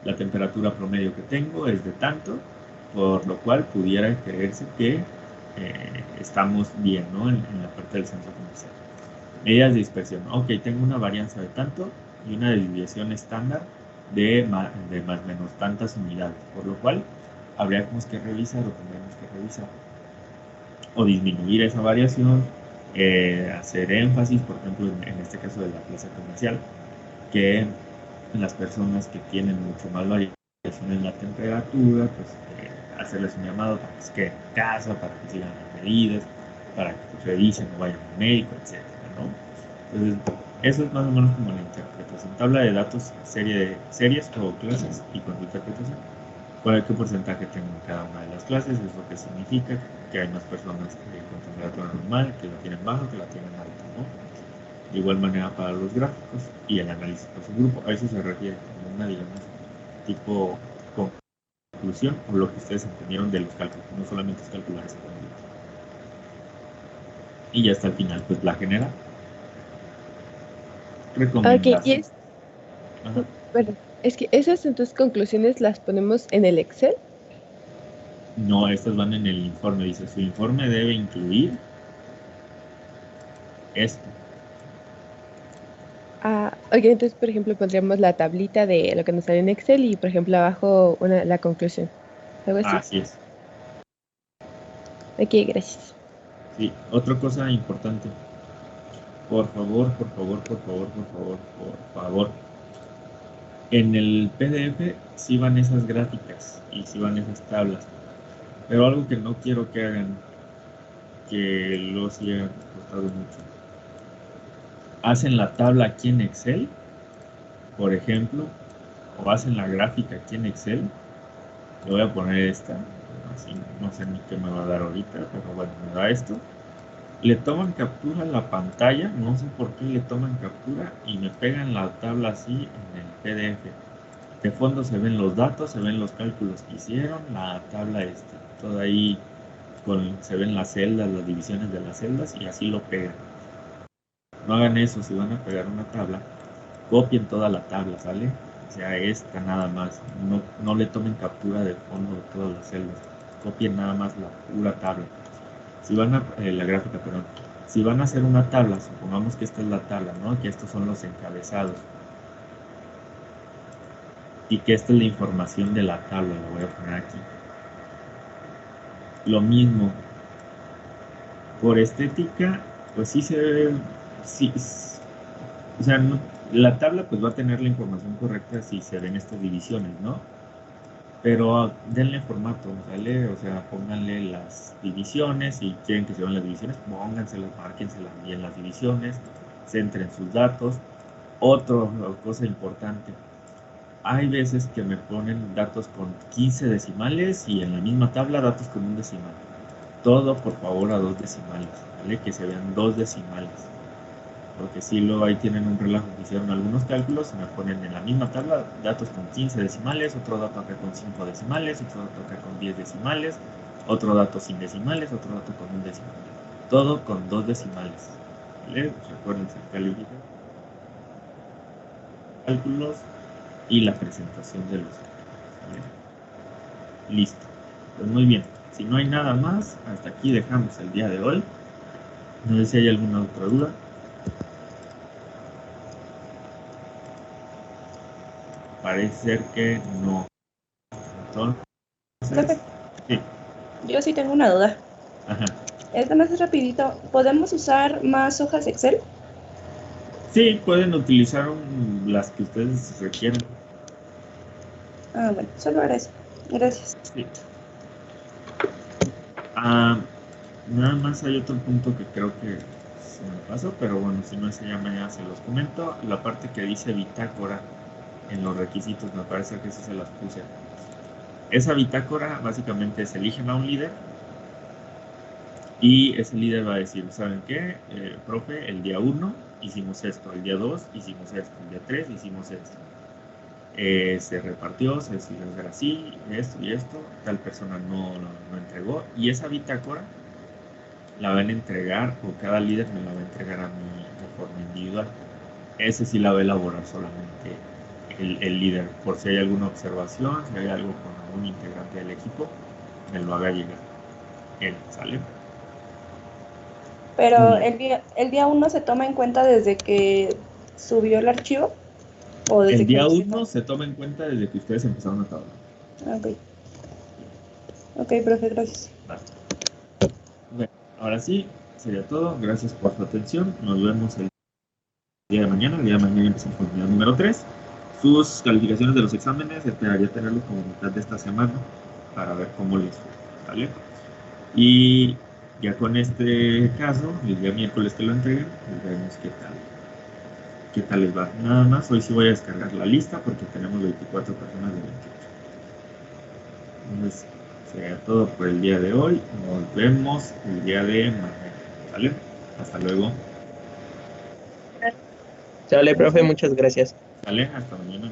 [SPEAKER 1] La temperatura promedio que tengo es de tanto, por lo cual pudiera creerse que estamos bien, ¿no? En la parte del centro comercial. Medidas de dispersión. Ok, tengo una varianza de tanto y una desviación estándar de más o menos tantas unidades, por lo cual habríamos que revisar o tendríamos que revisar o disminuir esa variación, hacer énfasis, por ejemplo, en este caso de la plaza comercial, que las personas que tienen mucho más variación en la temperatura, pues hacerles un llamado para que se queden en casa, para que sigan las medidas, para que revisen o vayan al médico, etc., ¿no? Entonces, eso es más o menos como la interpretación. Tabla de datos, series o clases y con interpretación. ¿Qué porcentaje tengo en cada una de las clases? Eso que significa que hay más personas con temperatura normal, que la tienen baja, que la tienen alta, ¿no? De igual manera para los gráficos y el análisis por su grupo. A eso se refiere como una, digamos, tipo conclusión o lo que ustedes entendieron de los cálculos. No solamente es calcular ese cálculo. Y ya hasta el final, pues la genera. Recomendación.
[SPEAKER 5] Ok, bueno, es que esas entonces conclusiones las ponemos en el Excel.
[SPEAKER 1] No, estas van en el informe. Dice, su informe debe incluir esto.
[SPEAKER 5] Ok, entonces, por ejemplo, pondríamos la tablita de lo que nos sale en Excel y, por ejemplo, abajo la conclusión. ¿Algo así?
[SPEAKER 1] Así es.
[SPEAKER 5] Ok, gracias.
[SPEAKER 1] Sí, otra cosa importante. Por favor. En el PDF sí van esas gráficas y sí van esas tablas. Pero algo que no quiero que hagan, que lo sí ha costado mucho. Hacen la tabla aquí en Excel, por ejemplo, o hacen la gráfica aquí en Excel. Le voy a poner esta, así no sé ni qué me va a dar ahorita, pero bueno, me da esto. Le toman captura a la pantalla, no sé por qué le toman captura y me pegan la tabla así en el PDF. De fondo se ven los datos, se ven los cálculos que hicieron, la tabla toda ahí, se ven las celdas, las divisiones de las celdas y así lo pegan. No hagan eso, si van a pegar una tabla, copien toda la tabla, ¿sale? O sea, esta nada más, no le tomen captura del fondo de todas las celdas, copien nada más la pura tabla. Si van a, la gráfica, perdón, si van a hacer una tabla, supongamos que esta es la tabla, ¿no? Que estos son los encabezados. Y que esta es la información de la tabla, la voy a poner aquí. Lo mismo, por estética, pues sí se ve, sí, o sea, la tabla pues va a tener la información correcta si se ven estas divisiones, ¿no? Pero denle formato, ¿vale? O sea, pónganle las divisiones, si quieren que se vean las divisiones, pónganselas, márquenselas bien las divisiones, centren sus datos. Otra cosa importante, hay veces que me ponen datos con 15 decimales y en la misma tabla datos con un decimal. Todo por favor a 2 decimales, ¿vale? Que se vean 2 decimales. Porque si luego ahí tienen un relajo que hicieron algunos cálculos, me ponen en la misma tabla datos con 15 decimales, otro dato acá con 5 decimales, otro dato acá con 10 decimales, otro dato sin decimales, otro dato con un decimal. todo con 2 decimales. ¿Vale? Recuerden calificar cálculos y la presentación de los cálculos. ¿Vale? Listo. Pues muy bien. Si no hay nada más, hasta aquí dejamos el día de hoy. No sé si hay alguna otra duda. Parece ser que no. Entonces,
[SPEAKER 6] Profe,
[SPEAKER 1] sí.
[SPEAKER 6] yo sí tengo una duda.
[SPEAKER 1] Ajá.
[SPEAKER 6] Esto más rapidito. ¿Podemos usar más hojas Excel?
[SPEAKER 1] Sí, pueden utilizar las que ustedes requieran.
[SPEAKER 6] Ah, bueno, solo era eso. Gracias.
[SPEAKER 1] Sí. Nada más hay otro punto que creo que se me pasó, pero bueno, si no es ya mañana se los comento. La parte que dice bitácora en los requisitos, me parece que sí se las puse. Esa bitácora básicamente es eligen a un líder y ese líder va a decir, ¿saben qué? Profe, el día 1 hicimos esto, el día 2 hicimos esto, el día 3 hicimos esto. Se repartió, se decidió hacer así, esto y esto, tal persona no entregó, y esa bitácora la van a entregar, o cada líder me la va a entregar a mí de forma individual. Ese sí la va a elaborar solamente el líder, por si hay alguna observación, si hay algo con algún integrante del equipo, me lo haga llegar. Él, ¿sale?
[SPEAKER 6] Pero el día 1 se toma en cuenta desde que subió el archivo o desde
[SPEAKER 1] El
[SPEAKER 6] que
[SPEAKER 1] día
[SPEAKER 6] inició?
[SPEAKER 1] 1 se toma en cuenta desde que ustedes empezaron a trabajar.
[SPEAKER 6] Ok. Ok, profe, gracias.
[SPEAKER 1] Vale. Bueno, ahora sí, sería todo. Gracias por su atención. Nos vemos el día de mañana. El día de mañana empezamos con el día número 3. Sus calificaciones de los exámenes, esperaría tenerlos como mitad de esta semana para ver cómo les fue, ¿vale? Y ya con este caso, el día miércoles que lo entreguen, pues veremos qué tal les va. Nada más, hoy sí voy a descargar la lista porque tenemos 24 personas de 28. Entonces, sería todo por el día de hoy. Nos vemos el día de mañana, ¿vale? Hasta luego.
[SPEAKER 7] Sale, profe, muchas gracias.
[SPEAKER 1] ¿Sale? Hasta mañana.